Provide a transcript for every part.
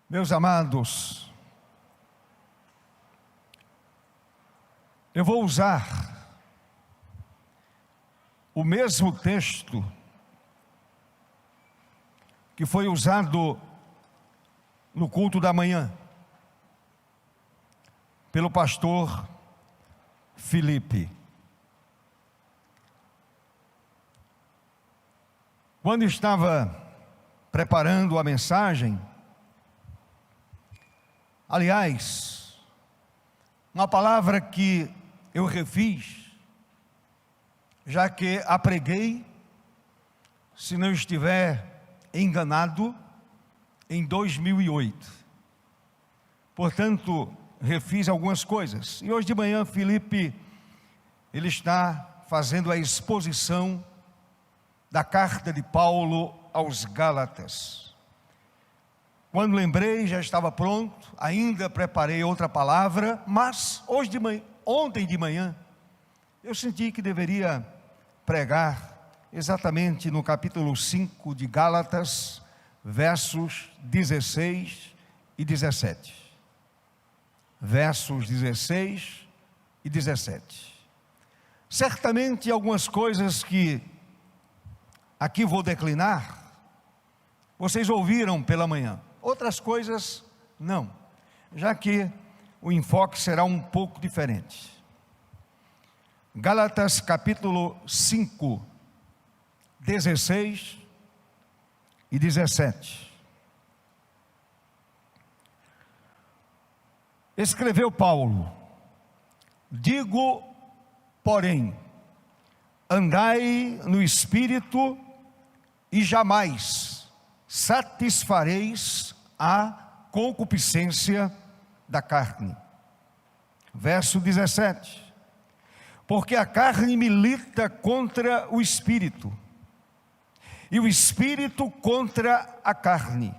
Meus amados, eu vou usar o mesmo texto que foi usado no culto da manhã pelo pastor Felipe. Quando estava preparando a mensagem, aliás, uma palavra que eu refiz, já que a preguei, se não estiver enganado, em 2008. Portanto, refiz algumas coisas. E hoje de manhã, Felipe, ele está fazendo a exposição da carta de Paulo aos Gálatas. Quando lembrei, já estava pronto, ainda preparei outra palavra, mas ontem de manhã, eu senti que deveria pregar exatamente no capítulo 5 de Gálatas, versos 16 e 17. Versos 16 e 17. Certamente algumas coisas que aqui vou declinar, vocês ouviram pela manhã. Outras coisas não, já que o enfoque será um pouco diferente. Gálatas capítulo 5, 16 e 17. Escreveu Paulo: digo, porém, andai no Espírito e jamais satisfareis a concupiscência da carne. Verso 17. Porque a carne milita contra o Espírito, e o Espírito contra a carne,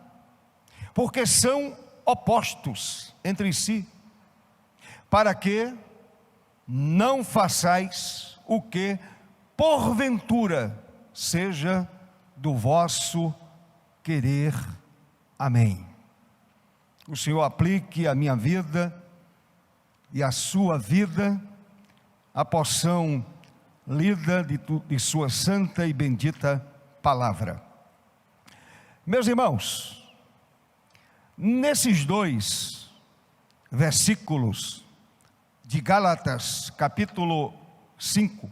porque são opostos entre si, para que não façais o que porventura seja do vosso querer. Amém. O Senhor aplique à minha vida e à sua vida a porção lida de sua santa e bendita palavra. Meus irmãos, nesses dois versículos de Gálatas capítulo 5,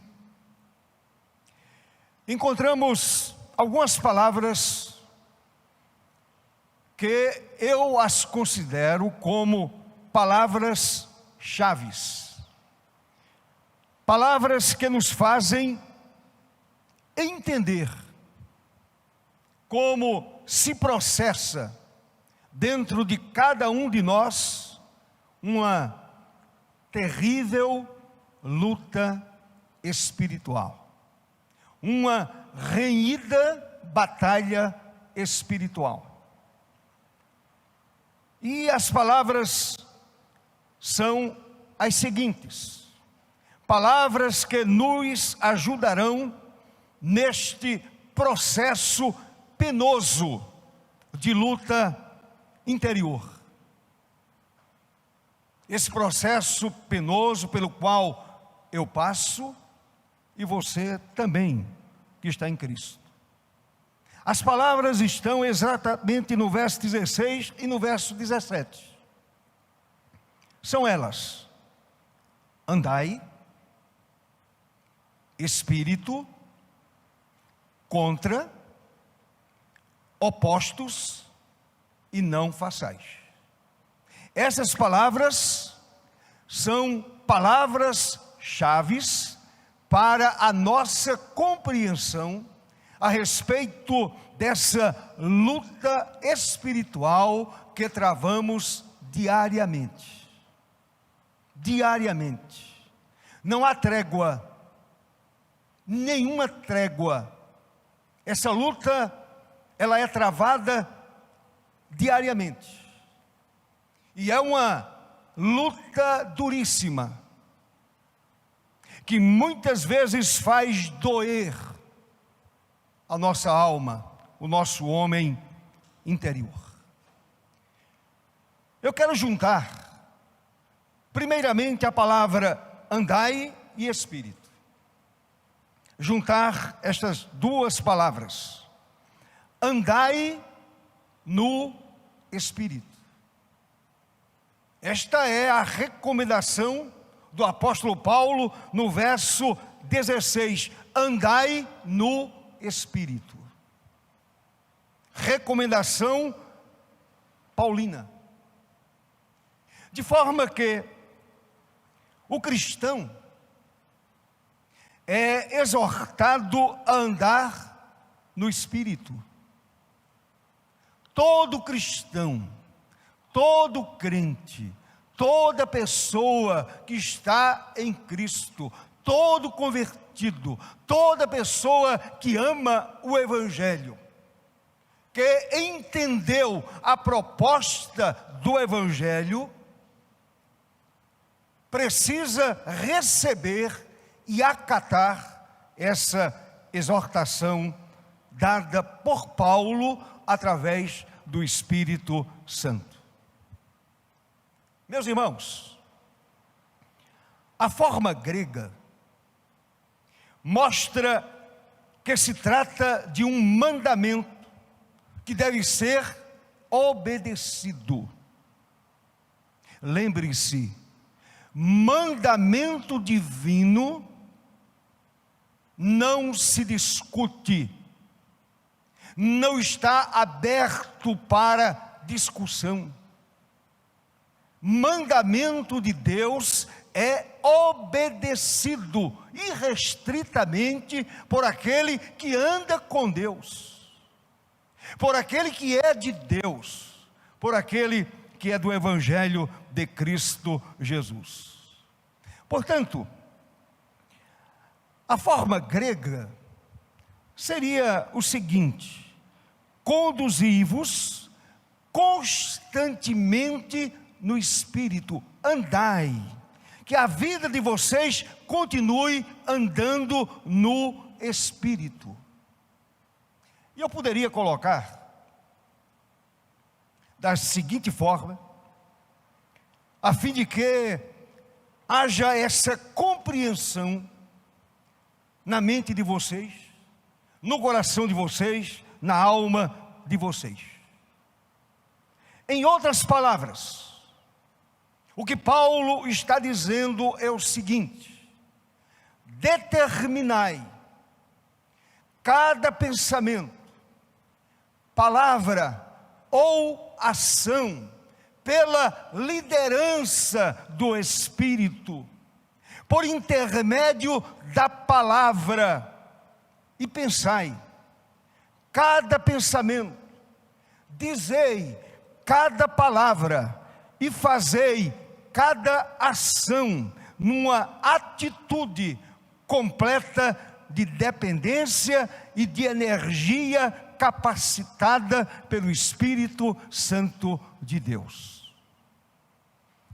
encontramos algumas palavras que eu as considero como palavras chaves. Palavras que nos fazem entender como se processa dentro de cada um de nós uma terrível luta espiritual, uma renhida batalha espiritual. E as palavras são as seguintes, palavras que nos ajudarão neste processo penoso de luta interior. Esse processo penoso pelo qual eu passo e você também que está em Cristo. As palavras estão exatamente no verso 16 e no verso 17. São elas: andai, Espírito, contra, opostos, e não façais. Essas palavras são palavras chaves para a nossa compreensão a respeito dessa luta espiritual que travamos diariamente. Diariamente. Não há trégua, nenhuma trégua. Essa luta, ela é travada diariamente. E é uma luta duríssima, que muitas vezes faz doer a nossa alma, o nosso homem interior. Eu quero juntar, primeiramente, a palavra andai e espírito. Juntar estas duas palavras. Andai no espírito. Esta é a recomendação do apóstolo Paulo no verso 16. Andai no espírito. Recomendação paulina. De forma que o cristão é exortado a andar no espírito. Todo cristão, todo crente, toda pessoa que está em Cristo, todo convertido, toda pessoa que ama o Evangelho, que entendeu a proposta do Evangelho, precisa receber e acatar essa exortação dada por Paulo através do Espírito Santo. Meus irmãos, a forma grega mostra que se trata de um mandamento que deve ser obedecido. Lembre-se, mandamento divino não se discute, não está aberto para discussão. Mandamento de Deus é obedecido irrestritamente por aquele que anda com Deus, por aquele que é de Deus, por aquele que é do Evangelho de Cristo Jesus. Portanto, a forma grega seria o seguinte: conduzi-vos constantemente no Espírito, andai, que a vida de vocês continue andando no Espírito. E eu poderia colocar da seguinte forma, a fim de que haja essa compreensão na mente de vocês, no coração de vocês, na alma de vocês. Em outras palavras, o que Paulo está dizendo é o seguinte: determinai cada pensamento, palavra ou ação pela liderança do Espírito, por intermédio da palavra, e pensai cada pensamento, dizei cada palavra e fazei cada ação numa atitude completa de dependência e de energia capacitada pelo Espírito Santo de Deus.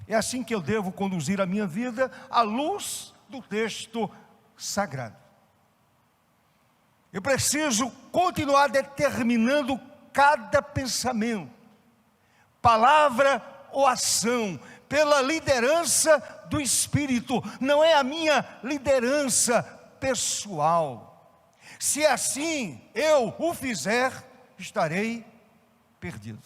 É assim que eu devo conduzir a minha vida à luz do texto sagrado. Eu preciso continuar determinando cada pensamento, palavra ou ação, pela liderança do Espírito. Não é a minha liderança pessoal. Se assim eu o fizer, estarei perdido.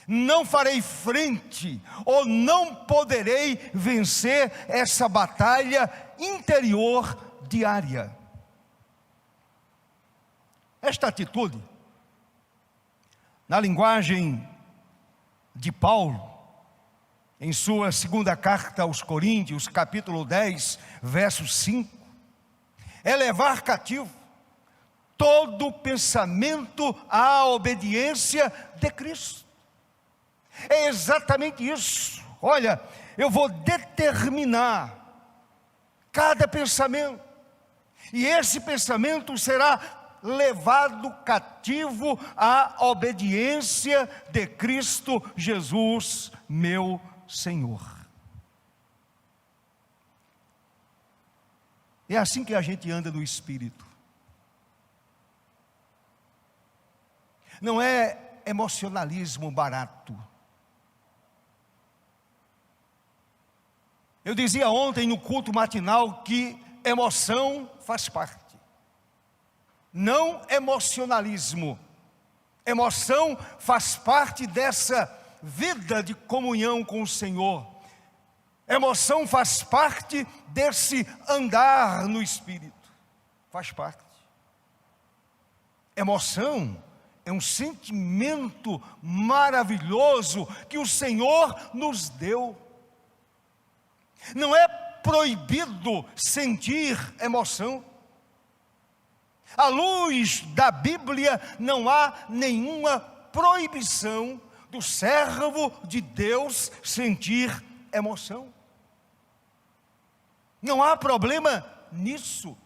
Não farei frente, ou não poderei vencer essa batalha interior diária. Esta atitude, na linguagem de Paulo, em sua segunda carta aos Coríntios, capítulo 10, verso 5, é levar cativo todo pensamento à obediência de Cristo. É exatamente isso. Olha, eu vou determinar cada pensamento, e esse pensamento será levado cativo à obediência de Cristo Jesus, meu Senhor. É assim que a gente anda no Espírito. Não é emocionalismo barato. Eu dizia ontem no culto matinal que emoção faz parte. Não emocionalismo. Emoção faz parte dessa vida de comunhão com o Senhor. Emoção faz parte desse andar no Espírito. Faz parte. Emoção é um sentimento maravilhoso que o Senhor nos deu. Não é proibido sentir emoção. À luz da Bíblia, não há nenhuma proibição do servo de Deus sentir emoção. Não há problema nisso.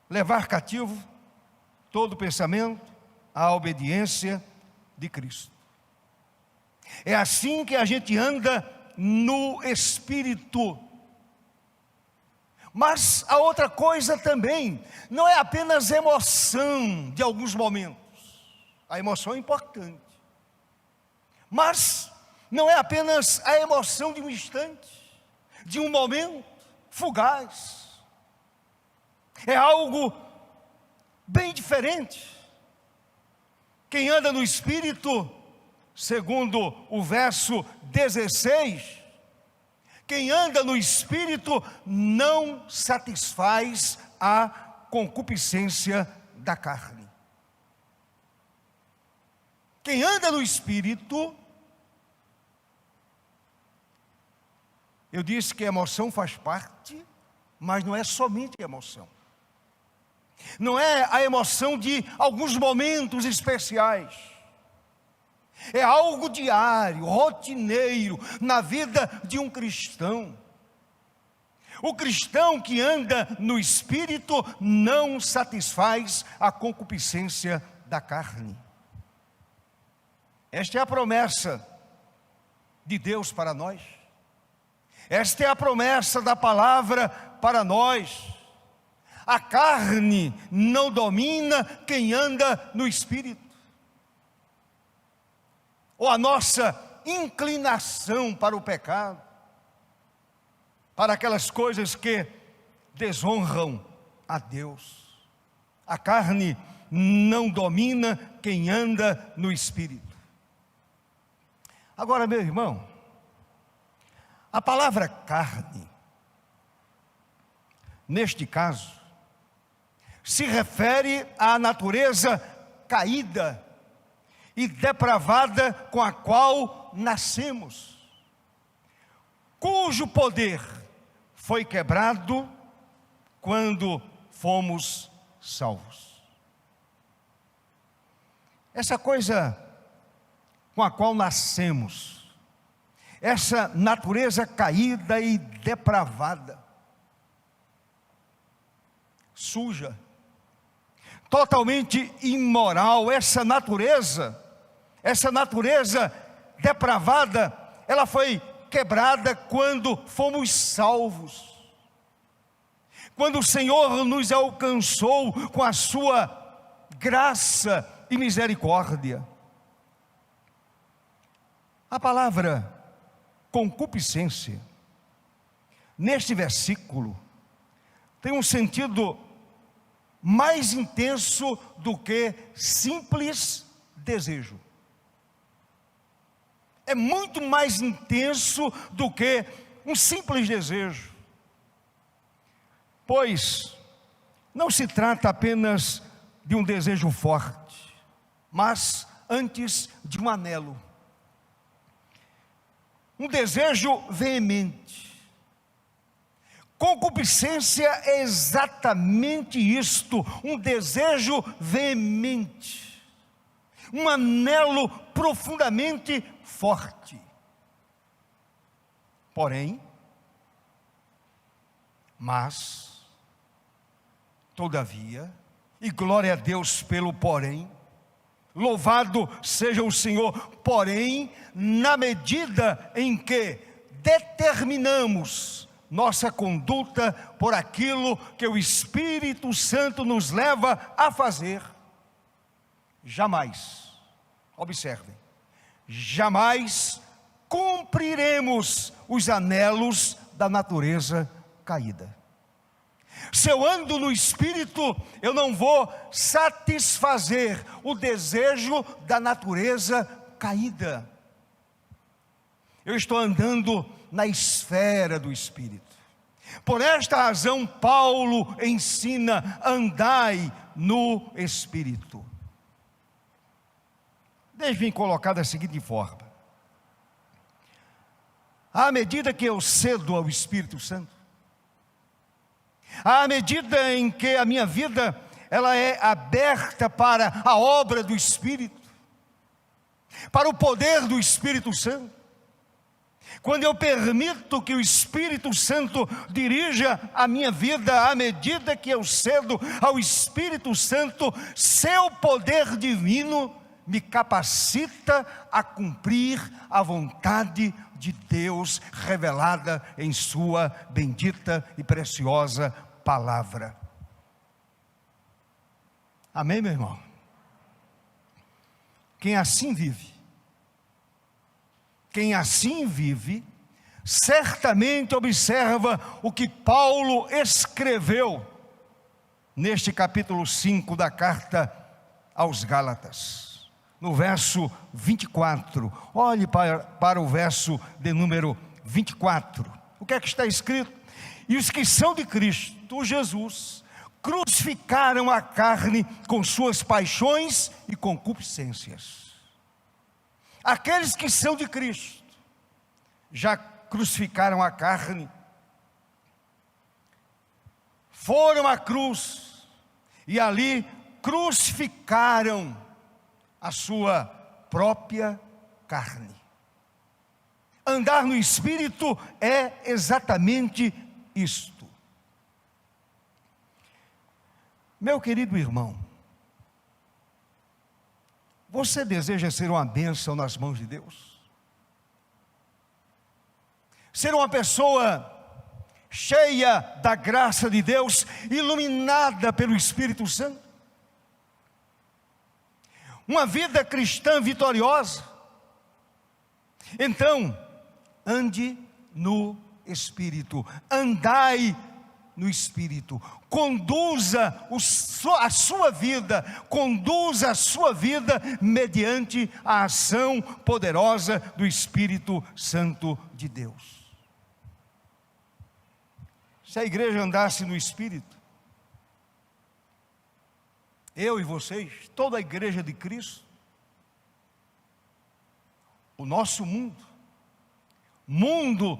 Levar cativo todo pensamento à obediência de Cristo. É assim que a gente anda no Espírito. Mas a outra coisa também, não é apenas emoção de alguns momentos. A emoção é importante. Mas não é apenas a emoção de um instante, de um momento fugaz. É algo bem diferente. Quem anda no Espírito, segundo o verso 16, quem anda no Espírito não satisfaz a concupiscência da carne. Quem anda no Espírito, eu disse que a emoção faz parte, mas não é somente emoção. Não é a emoção de alguns momentos especiais. É algo diário, rotineiro, na vida de um cristão. O cristão que anda no Espírito não satisfaz a concupiscência da carne. Esta é a promessa de Deus para nós. Esta é a promessa da palavra para nós. A carne não domina quem anda no Espírito. Ou a nossa inclinação para o pecado, para aquelas coisas que desonram a Deus. A carne não domina quem anda no Espírito. Agora, meu irmão, a palavra carne, neste caso, se refere à natureza caída e depravada com a qual nascemos, cujo poder foi quebrado quando fomos salvos. Essa coisa com a qual nascemos, essa natureza caída e depravada, suja, totalmente imoral, essa natureza depravada, ela foi quebrada quando fomos salvos. Quando o Senhor nos alcançou com a sua graça e misericórdia. A palavra concupiscência, neste versículo, tem um sentido mais intenso do que simples desejo. É muito mais intenso do que um simples desejo. Pois não se trata apenas de um desejo forte, mas antes de um anelo. Um desejo veemente. Concupiscência é exatamente isto, um desejo veemente, um anelo profundamente forte. Porém, todavia, e glória a Deus pelo porém, louvado seja o Senhor, porém, na medida em que determinamos nossa conduta por aquilo que o Espírito Santo nos leva a fazer, jamais, observem, jamais cumpriremos os anelos da natureza caída. Se eu ando no Espírito, eu não vou satisfazer o desejo da natureza caída. Eu estou andando na esfera do Espírito. Por esta razão, Paulo ensina: andai no Espírito. Deixe-me colocar da seguinte forma: à medida que eu cedo ao Espírito Santo, à medida em que a minha vida ela é aberta para a obra do Espírito, para o poder do Espírito Santo, quando eu permito que o Espírito Santo dirija a minha vida, à medida que eu cedo ao Espírito Santo, seu poder divino me capacita a cumprir a vontade de Deus revelada em sua bendita e preciosa palavra. Amém, meu irmão? Quem assim vive, certamente observa o que Paulo escreveu neste capítulo 5 da carta aos Gálatas. No verso 24, olhe para o verso de número 24. O que é que está escrito? E os que são de Cristo Jesus crucificaram a carne com suas paixões e concupiscências. Aqueles que são de Cristo já crucificaram a carne, foram à cruz e ali crucificaram a sua própria carne. Andar no Espírito é exatamente isto. Meu querido irmão, você deseja ser uma bênção nas mãos de Deus? Ser uma pessoa cheia da graça de Deus, iluminada pelo Espírito Santo? Uma vida cristã vitoriosa? Então, ande no Espírito, andai no Espírito, conduza a sua vida mediante a ação poderosa do Espírito Santo de Deus. Se a igreja andasse no Espírito, eu e vocês, toda a igreja de Cristo, o nosso mundo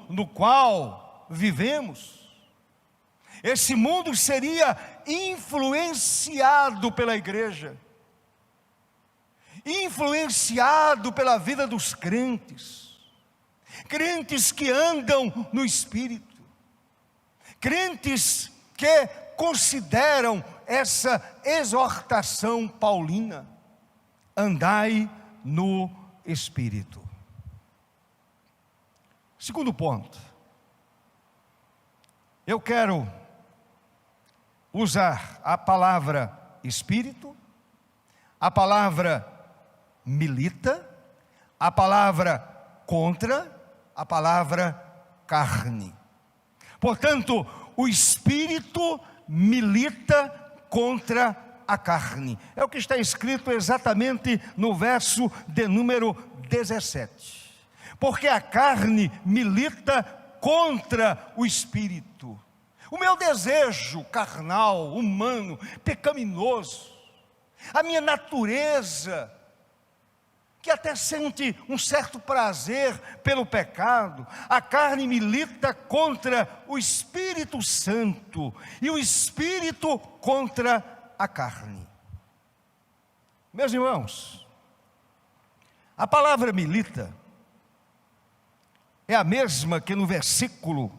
no qual vivemos, esse mundo seria influenciado pela igreja, influenciado pela vida dos crentes que andam no Espírito, crentes que consideram essa exortação paulina: andai no Espírito. Segundo ponto, eu quero usar a palavra Espírito, a palavra milita, a palavra contra, a palavra carne. Portanto, o Espírito milita contra a carne. É o que está escrito exatamente no verso de número 17. Porque a carne milita contra o Espírito. O meu desejo carnal, humano, pecaminoso, a minha natureza, que até sente um certo prazer pelo pecado, a carne milita contra o Espírito Santo, e o Espírito contra a carne. Meus irmãos, a palavra milita é a mesma que no versículo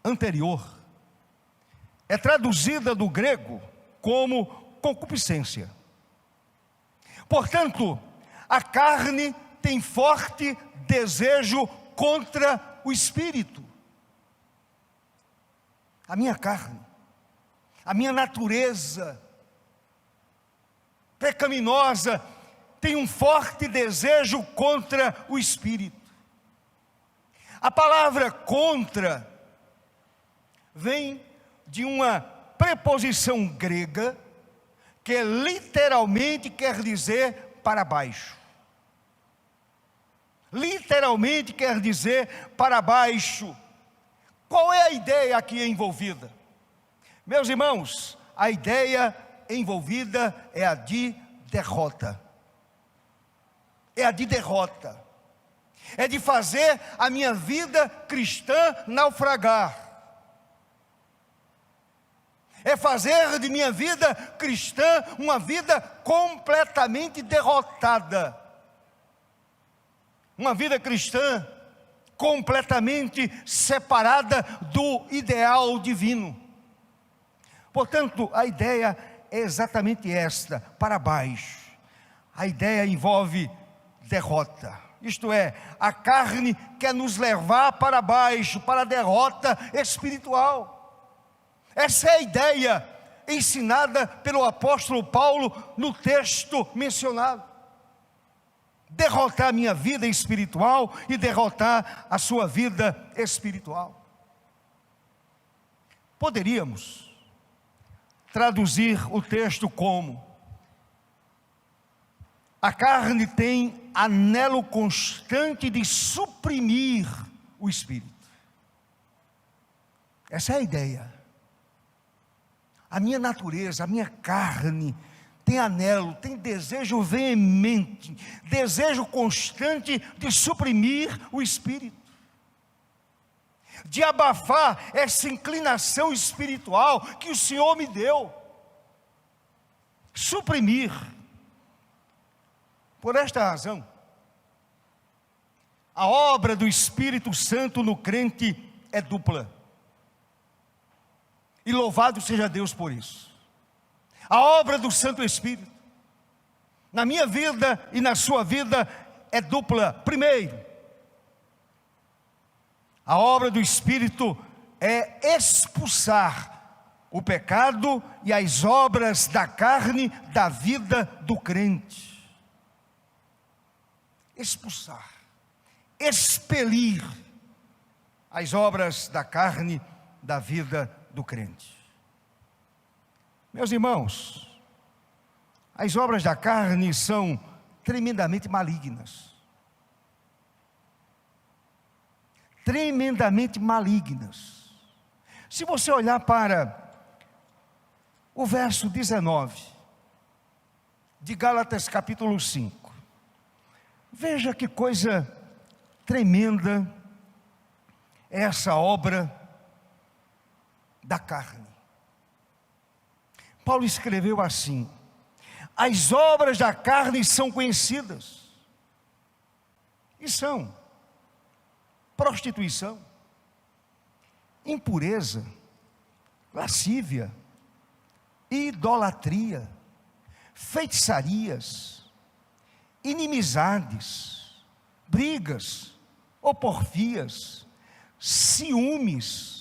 anterior é traduzida do grego como concupiscência. Portanto, a carne tem forte desejo contra o Espírito. A minha carne, a minha natureza pecaminosa, tem um forte desejo contra o Espírito. A palavra contra vem de uma preposição grega que literalmente quer dizer para baixo. Literalmente quer dizer para baixo. Qual é a ideia aqui envolvida? Meus irmãos, a ideia envolvida é a de derrota. É a de derrota. É de fazer a minha vida cristã naufragar. É fazer de minha vida cristã uma vida completamente derrotada. Uma vida cristã completamente separada do ideal divino. Portanto, a ideia é exatamente esta, para baixo. A ideia envolve derrota. Isto é, a carne quer nos levar para baixo, para a derrota espiritual. Essa é a ideia ensinada pelo apóstolo Paulo no texto mencionado. Derrotar a minha vida espiritual e derrotar a sua vida espiritual. Poderíamos traduzir o texto como: a carne tem anelo constante de suprimir o espírito. Essa é a ideia. A minha natureza, a minha carne tem anelo, tem desejo veemente, desejo constante de suprimir o espírito, de abafar essa inclinação espiritual que o Senhor me deu. Suprimir. Por esta razão, a obra do Espírito Santo no crente é dupla. E louvado seja Deus por isso. A obra do Santo Espírito, na minha vida e na sua vida, é dupla. Primeiro, a obra do Espírito é expulsar o pecado e as obras da carne da vida do crente. Expulsar, expelir as obras da carne da vida do crente. Meus irmãos, as obras da carne são tremendamente malignas. Tremendamente malignas. Se você olhar para o verso 19 de Gálatas capítulo 5, veja que coisa tremenda é essa obra da carne. Paulo escreveu assim: as obras da carne são conhecidas, e são prostituição, impureza, lascívia, idolatria, feitiçarias, inimizades, brigas ou porfias, ciúmes,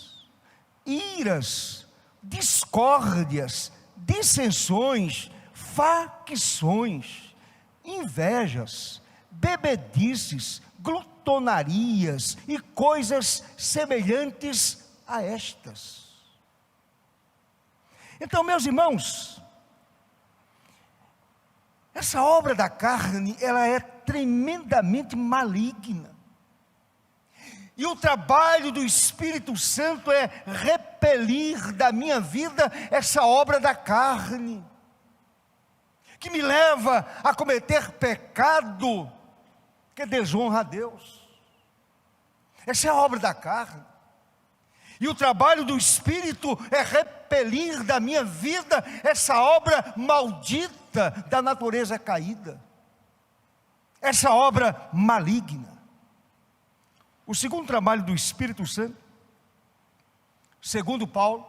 iras, discórdias, dissensões, facções, invejas, bebedices, glutonarias e coisas semelhantes a estas. Então, meus irmãos, essa obra da carne, ela é tremendamente maligna. E o trabalho do Espírito Santo é repelir da minha vida essa obra da carne, que me leva a cometer pecado que desonra a Deus. Essa é a obra da carne. E o trabalho do Espírito é repelir da minha vida essa obra maldita da natureza caída, essa obra maligna. O segundo trabalho do Espírito Santo, segundo Paulo,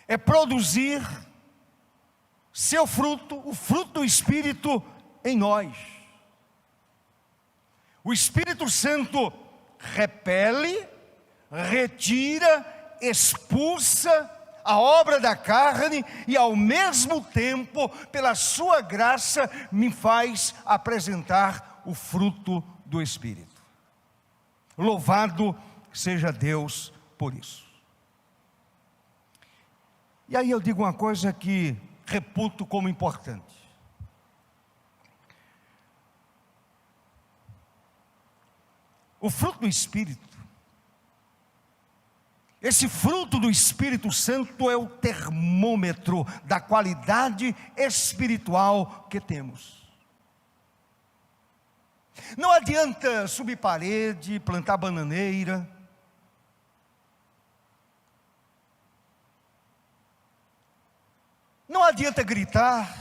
é produzir seu fruto, o fruto do Espírito em nós. O Espírito Santo repele, retira, expulsa a obra da carne e ao mesmo tempo, pela sua graça, me faz apresentar o fruto do Espírito. Louvado seja Deus por isso. E aí eu digo uma coisa que reputo como importante. O fruto do Espírito, esse fruto do Espírito Santo é o termômetro da qualidade espiritual que temos. Não adianta subir parede, plantar bananeira. Não adianta gritar.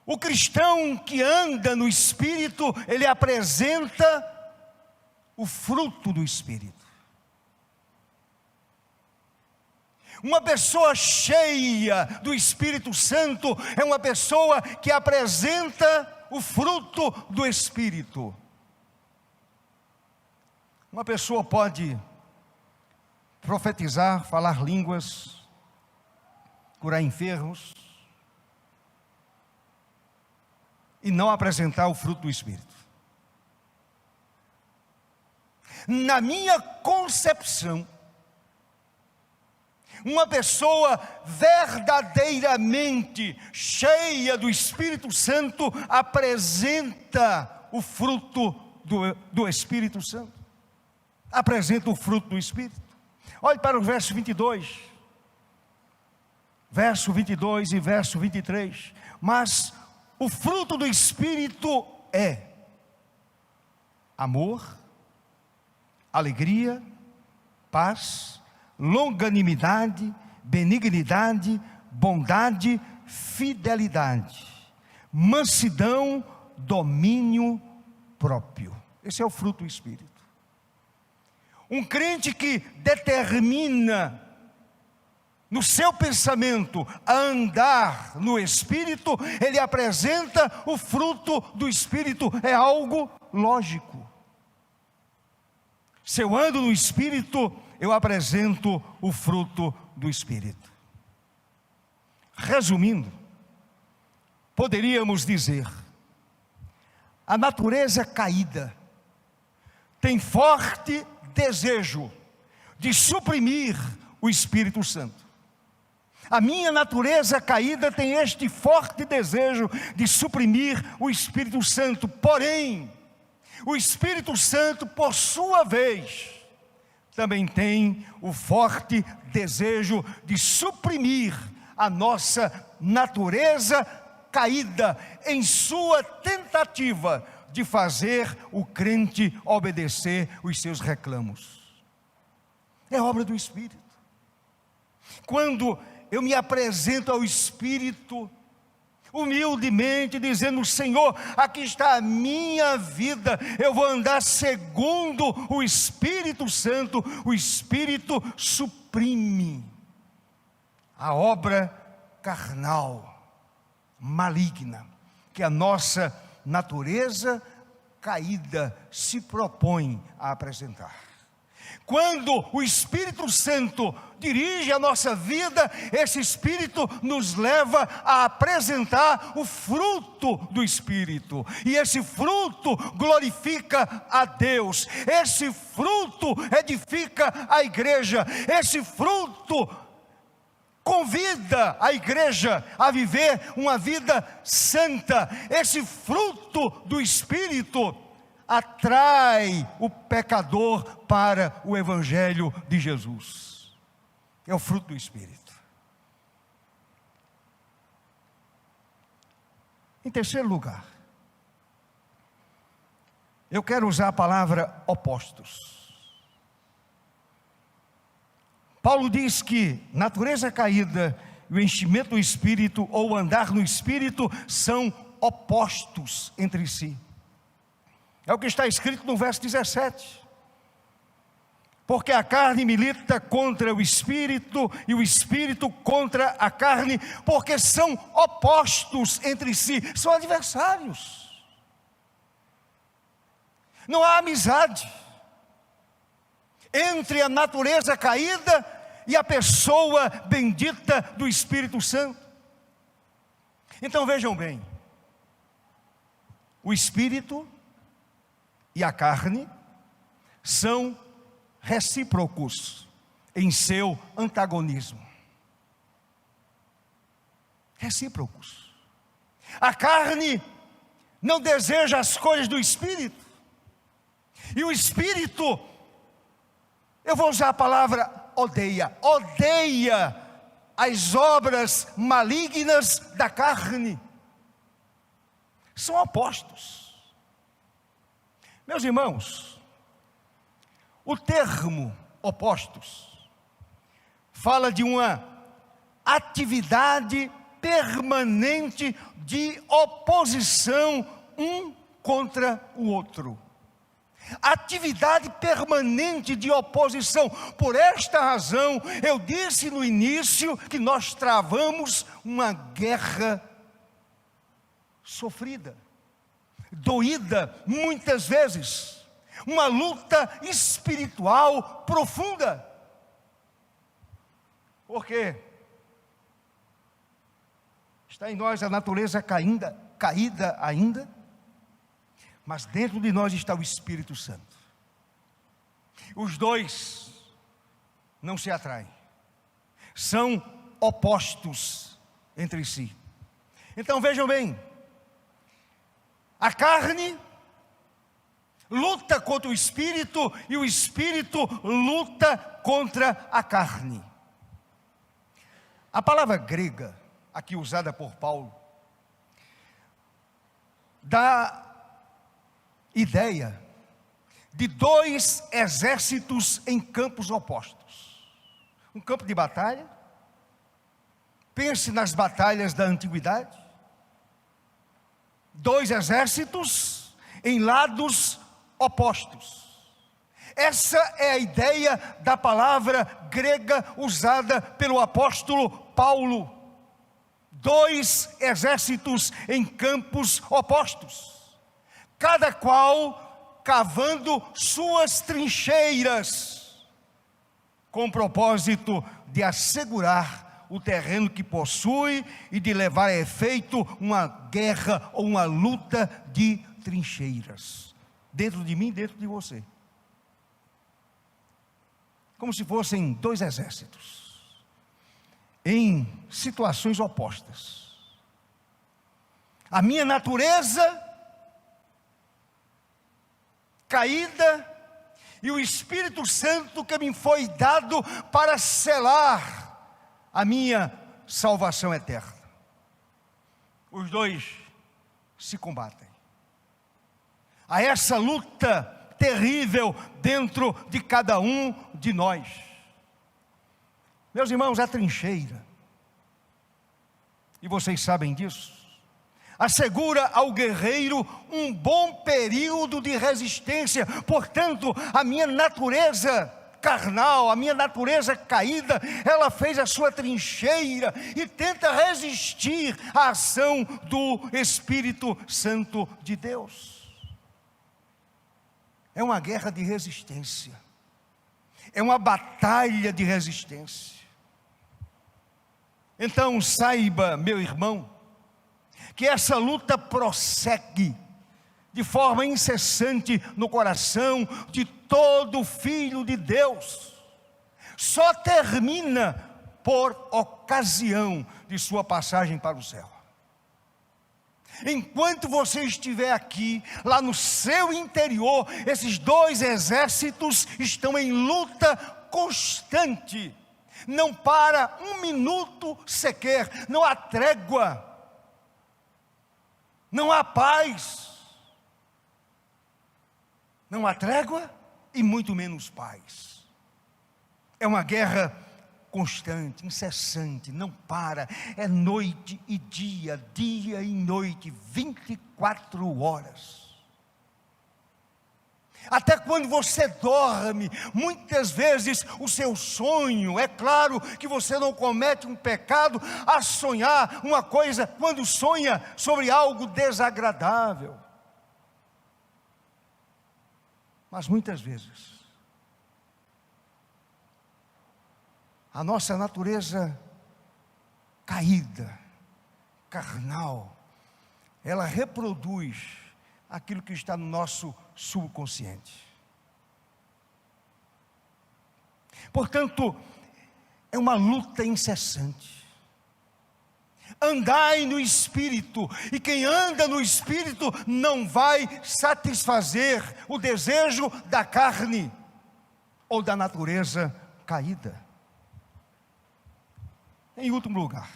O cristão que anda no Espírito, ele apresenta o fruto do Espírito. Uma pessoa cheia do Espírito Santo é uma pessoa que apresenta o fruto do Espírito. Uma pessoa pode profetizar, falar línguas, curar enfermos, e não apresentar o fruto do Espírito. Na minha concepção, uma pessoa verdadeiramente cheia do Espírito Santo apresenta o fruto do Espírito Santo. Apresenta o fruto do Espírito. Olhe para o verso 22. Verso 22 e verso 23. Mas o fruto do Espírito é amor, alegria, paz, longanimidade, benignidade, bondade, fidelidade, mansidão, domínio próprio. Esse é o fruto do Espírito. Um crente que determina no seu pensamento a andar no Espírito, ele apresenta o fruto do Espírito, é algo lógico. Se eu ando no Espírito, eu apresento o fruto do Espírito. Resumindo, poderíamos dizer, a natureza caída tem forte desejo de suprimir o Espírito Santo. A minha natureza caída tem este forte desejo de suprimir o Espírito Santo. Porém, o Espírito Santo, por sua vez, também tem o forte desejo de suprimir a nossa natureza caída em sua tentativa de fazer o crente obedecer os seus reclamos. É obra do Espírito. Quando eu me apresento ao Espírito, humildemente, dizendo: Senhor, aqui está a minha vida, eu vou andar segundo o Espírito Santo. O Espírito suprime a obra carnal, maligna, que a nossa natureza caída se propõe a apresentar. Quando o Espírito Santo dirige a nossa vida, esse Espírito nos leva a apresentar o fruto do Espírito. E esse fruto glorifica a Deus. Esse fruto edifica a igreja. Esse fruto convida a igreja a viver uma vida santa. Esse fruto do Espírito atrai o pecador para o Evangelho de Jesus. É o fruto do Espírito. Em terceiro lugar, eu quero usar a palavra opostos. Paulo diz que natureza caída e o enchimento do Espírito, ou andar no Espírito, são opostos entre si. É o que está escrito no verso 17. Porque a carne milita contra o Espírito, e o Espírito contra a carne, porque são opostos entre si, são adversários. Não há amizade. entre a natureza caída e a pessoa bendita do Espírito Santo. Então vejam bem, o Espírito e a carne são recíprocos em seu antagonismo. Recíprocos. A carne não deseja as coisas do Espírito, e o Espírito, eu vou usar a palavra odeia as obras malignas da carne. São opostos. Meus irmãos, o termo opostos fala de uma atividade permanente de oposição um contra o outro. Atividade permanente de oposição. Por esta razão, eu disse no início que nós travamos uma guerra sofrida, doída muitas vezes, uma luta espiritual profunda. Por quê? Está em nós a natureza caída ainda, mas dentro de nós está o Espírito Santo. Os dois não se atraem, são opostos entre si. Então vejam bem, a carne luta contra o Espírito e o Espírito luta contra a carne. A palavra grega, aqui usada por Paulo, dá ideia de dois exércitos em campos opostos. Um campo de batalha. Pense nas batalhas da antiguidade. Dois exércitos em lados opostos. Essa é a ideia da palavra grega usada pelo apóstolo Paulo. Dois exércitos em campos opostos, cada qual cavando suas trincheiras, com o propósito de assegurar o terreno que possui e de levar a efeito uma guerra ou uma luta de trincheiras, dentro de mim e dentro de você. Como se fossem dois exércitos, em situações opostas. A minha natureza caída e o Espírito Santo que me foi dado para selar a minha salvação eterna. Os dois se combatem. Há essa luta terrível dentro de cada um de nós. Meus irmãos, a trincheira, e vocês sabem disso, assegura ao guerreiro um bom período de resistência. Portanto, a minha natureza carnal, a minha natureza caída, ela fez a sua trincheira e tenta resistir à ação do Espírito Santo de Deus. É uma guerra de resistência, é uma batalha de resistência. Então saiba, meu irmão, que essa luta prossegue de forma incessante no coração de todo filho de Deus. Só termina por ocasião de sua passagem para o céu. Enquanto você estiver aqui, lá no seu interior, esses dois exércitos estão em luta constante. Não para um minuto sequer, não há trégua, não há paz, não há trégua e muito menos paz. É uma guerra constante, incessante, não para, é noite e dia, dia e noite, 24 horas. Até quando você dorme, muitas vezes o seu sonho, é claro que você não comete um pecado a sonhar uma coisa, quando sonha sobre algo desagradável. Mas muitas vezes, A nossa natureza caída, carnal, ela reproduz aquilo que está no nosso subconsciente. Portanto, é uma luta incessante. Andai no Espírito, e quem anda no Espírito não vai satisfazer o desejo da carne ou da natureza caída. Em último lugar,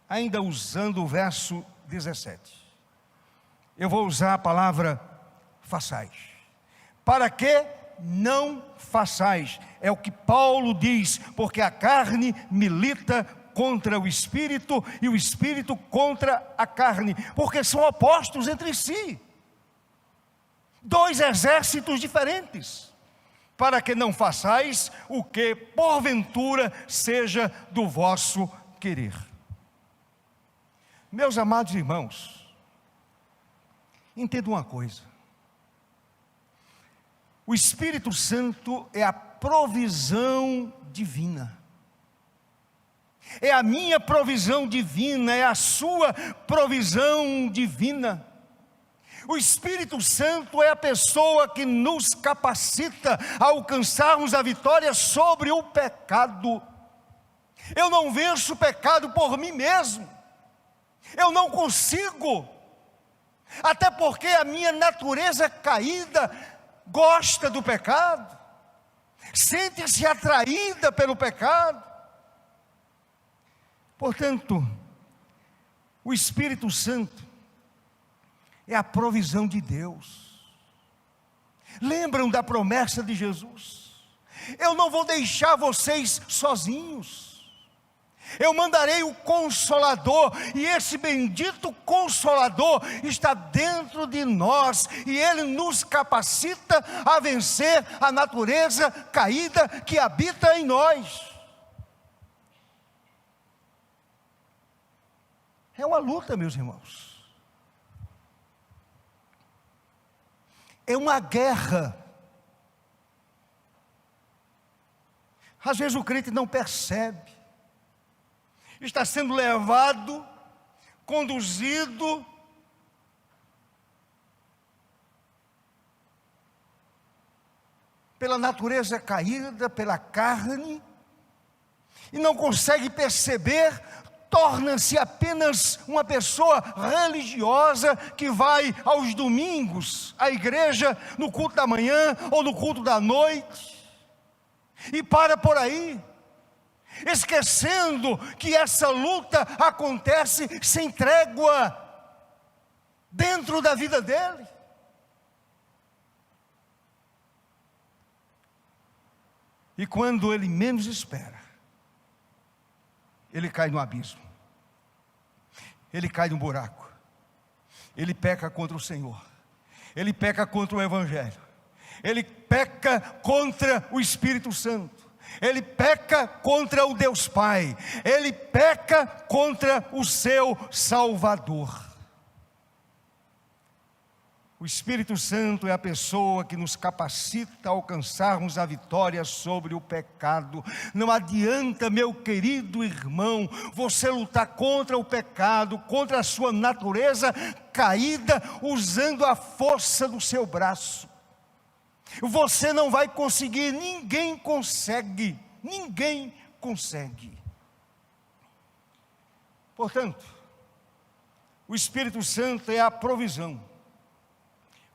ainda usando o verso 17, eu vou usar a palavra façais. Para que não façais, é o que Paulo diz, porque a carne milita contra o Espírito e o Espírito contra a carne, porque são opostos entre si, dois exércitos diferentes. Para que não façais o que porventura seja do vosso querer. Meus amados irmãos, entenda uma coisa: o Espírito Santo é a provisão divina, é a minha provisão divina, é a sua provisão divina. O Espírito Santo é a pessoa que nos capacita a alcançarmos a vitória sobre o pecado. Eu não venço o pecado por mim mesmo, eu não consigo, até porque a minha natureza caída gosta do pecado, sente-se atraída pelo pecado. Portanto, o Espírito Santo é a provisão de Deus. Lembram da promessa de Jesus? Eu não vou deixar vocês sozinhos, eu mandarei o Consolador, e esse bendito Consolador está dentro de nós, e Ele nos capacita a vencer a natureza caída que habita em nós. É uma luta, meus irmãos. É uma guerra. Às vezes o crente não percebe, está sendo levado, conduzido pela natureza caída, pela carne, e não consegue perceber, torna-se apenas uma pessoa religiosa que vai aos domingos à igreja, no culto da manhã ou no culto da noite, e para por aí, esquecendo que essa luta acontece sem trégua dentro da vida dele. E quando ele menos espera, ele cai no abismo, ele cai no buraco, ele peca contra o Senhor, ele peca contra o Evangelho, ele peca contra o Espírito Santo, ele peca contra o Deus Pai, ele peca contra o seu Salvador. O Espírito Santo é a pessoa que nos capacita a alcançarmos a vitória sobre o pecado. Não adianta, meu querido irmão, você lutar contra o pecado, contra a sua natureza caída, usando a força do seu braço. Você não vai conseguir, ninguém consegue, ninguém consegue. Portanto, o Espírito Santo é a provisão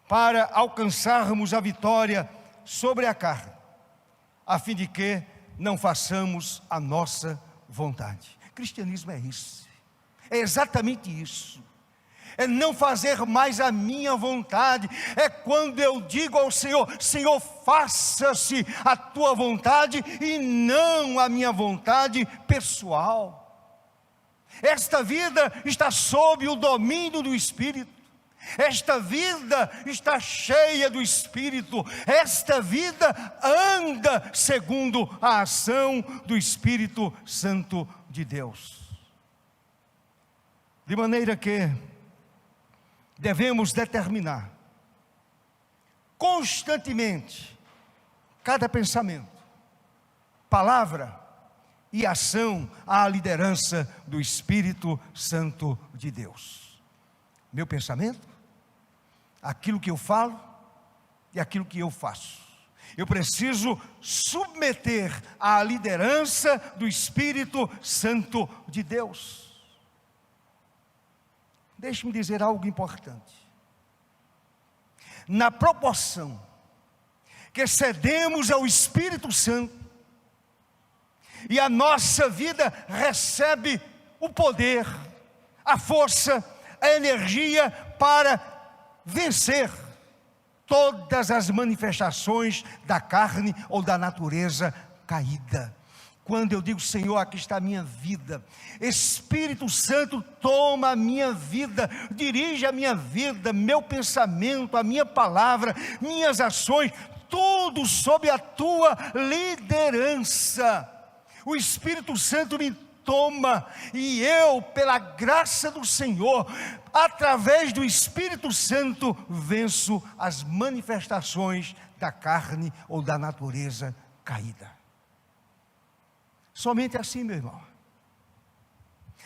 para alcançarmos a vitória sobre a carne, a fim de que não façamos a nossa vontade. Cristianismo é isso, é exatamente isso, é não fazer mais a minha vontade, é quando eu digo ao Senhor: Senhor, faça-se a tua vontade e não a minha vontade pessoal. Esta vida está sob o domínio do Espírito, esta vida está cheia do Espírito, esta vida anda segundo a ação do Espírito Santo de Deus. De maneira que devemos determinar constantemente cada pensamento palavra e ação à liderança do Espírito Santo de Deus. Meu pensamento, aquilo que eu falo e aquilo que eu faço. Eu preciso submeter à liderança do Espírito Santo de Deus. Deixe-me dizer algo importante. Na proporção que cedemos ao Espírito Santo, e a nossa vida recebe o poder, a força, a energia para vencer todas as manifestações da carne ou da natureza caída. Quando eu digo, Senhor, aqui está a minha vida, Espírito Santo, toma a minha vida, dirige a minha vida, meu pensamento, a minha palavra, minhas ações, tudo sob a tua liderança. O Espírito Santo me toma, e eu, pela graça do Senhor, através do Espírito Santo, venço as manifestações da carne ou da natureza caída. Somente assim, meu irmão.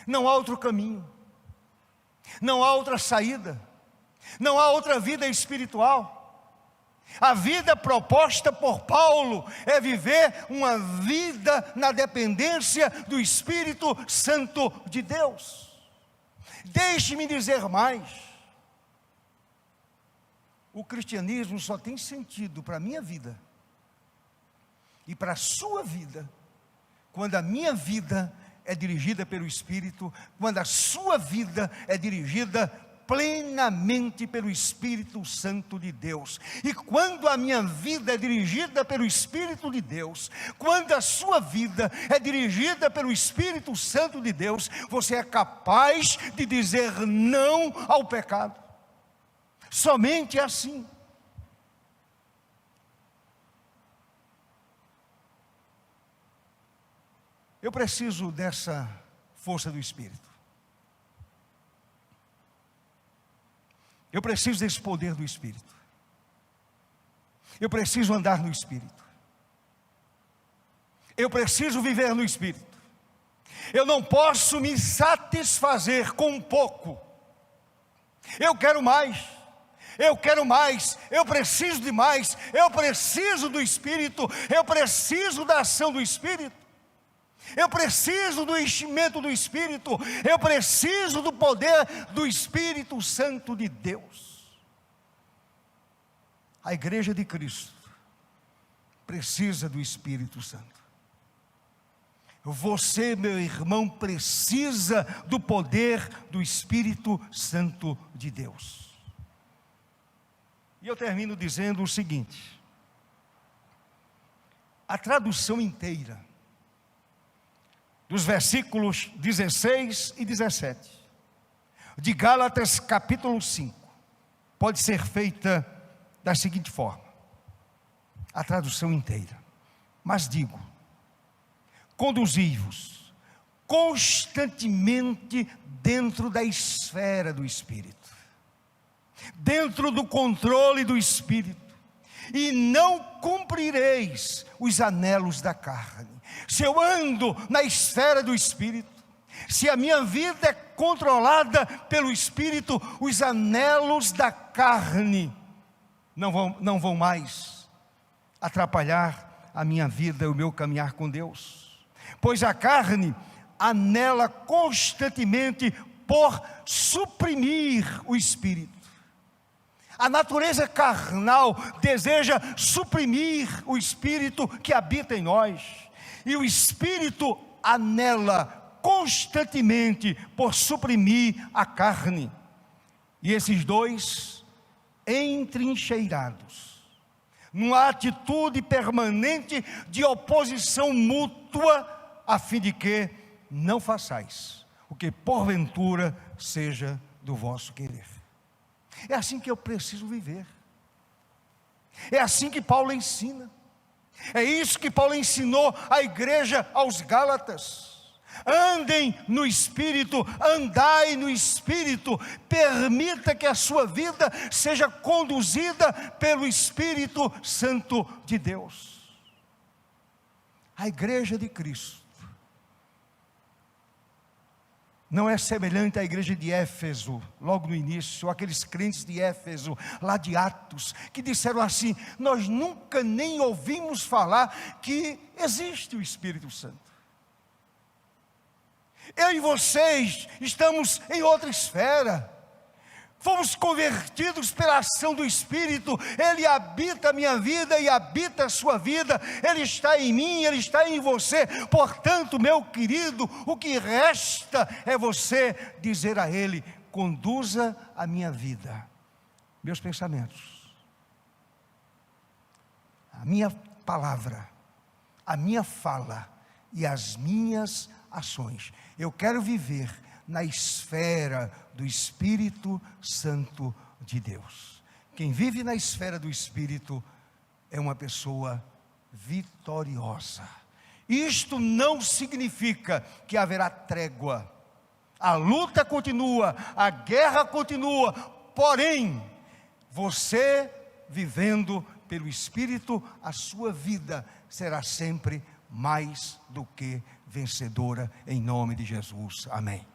Não há outro caminho, não há outra saída, não há outra vida espiritual. A vida proposta por Paulo é viver uma vida na dependência do Espírito Santo de Deus. Deixe-me dizer mais. O cristianismo só tem sentido para a minha vida e para a sua vida quando a minha vida é dirigida pelo Espírito, quando a sua vida é dirigida plenamente pelo Espírito Santo de Deus. E quando a minha vida é dirigida pelo Espírito de Deus, quando a sua vida é dirigida pelo Espírito Santo de Deus, você é capaz de dizer não ao pecado. Somente assim. Eu preciso dessa força do Espírito. Eu preciso desse poder do Espírito. Eu preciso andar no Espírito. Eu preciso viver no Espírito. Eu não posso me satisfazer com pouco. Eu quero mais. Eu quero mais. Eu preciso de mais. Eu preciso do Espírito. Eu preciso da ação do Espírito. Eu preciso do enchimento do Espírito. Eu preciso do poder do Espírito Santo de Deus. A igreja de Cristo precisa do Espírito Santo. Você, meu irmão, precisa do poder do Espírito Santo de Deus. E eu termino dizendo o seguinte: a tradução inteira dos versículos 16 e 17 de Gálatas capítulo 5 pode ser feita da seguinte forma, a tradução inteira: mas digo, conduzi-vos constantemente dentro da esfera do Espírito, dentro do controle do Espírito, e não cumprireis os anelos da carne. Se eu ando na esfera do Espírito, se a minha vida é controlada pelo Espírito, os anelos da carne não vão mais atrapalhar a minha vida e o meu caminhar com Deus. Pois a carne anela constantemente por suprimir o Espírito. A natureza carnal deseja suprimir o Espírito que habita em nós. E o Espírito anela constantemente por suprimir a carne. E esses dois, entrincheirados, numa atitude permanente de oposição mútua, a fim de que não façais o que porventura seja do vosso querer. É assim que eu preciso viver. É assim que Paulo ensina. É isso que Paulo ensinou à igreja aos Gálatas. Andem no Espírito, andai no Espírito. Permita que a sua vida seja conduzida pelo Espírito Santo de Deus. A igreja de Cristo não é semelhante à igreja de Éfeso, logo no início, aqueles crentes de Éfeso, lá de Atos, que disseram assim: nós nunca nem ouvimos falar que existe o Espírito Santo. Eu e vocês estamos em outra esfera. Fomos convertidos pela ação do Espírito. Ele habita a minha vida e habita a sua vida. Ele está em mim, Ele está em você. Portanto, meu querido, o que resta é você dizer a Ele: conduza a minha vida, meus pensamentos, a minha palavra, a minha fala e as minhas ações. Eu quero viver na esfera do Espírito Santo de Deus. Quem vive na esfera do Espírito é uma pessoa vitoriosa. Isto não significa que haverá trégua. A luta continua, a guerra continua, porém, você vivendo pelo Espírito, a sua vida será sempre mais do que vencedora, em nome de Jesus. Amém.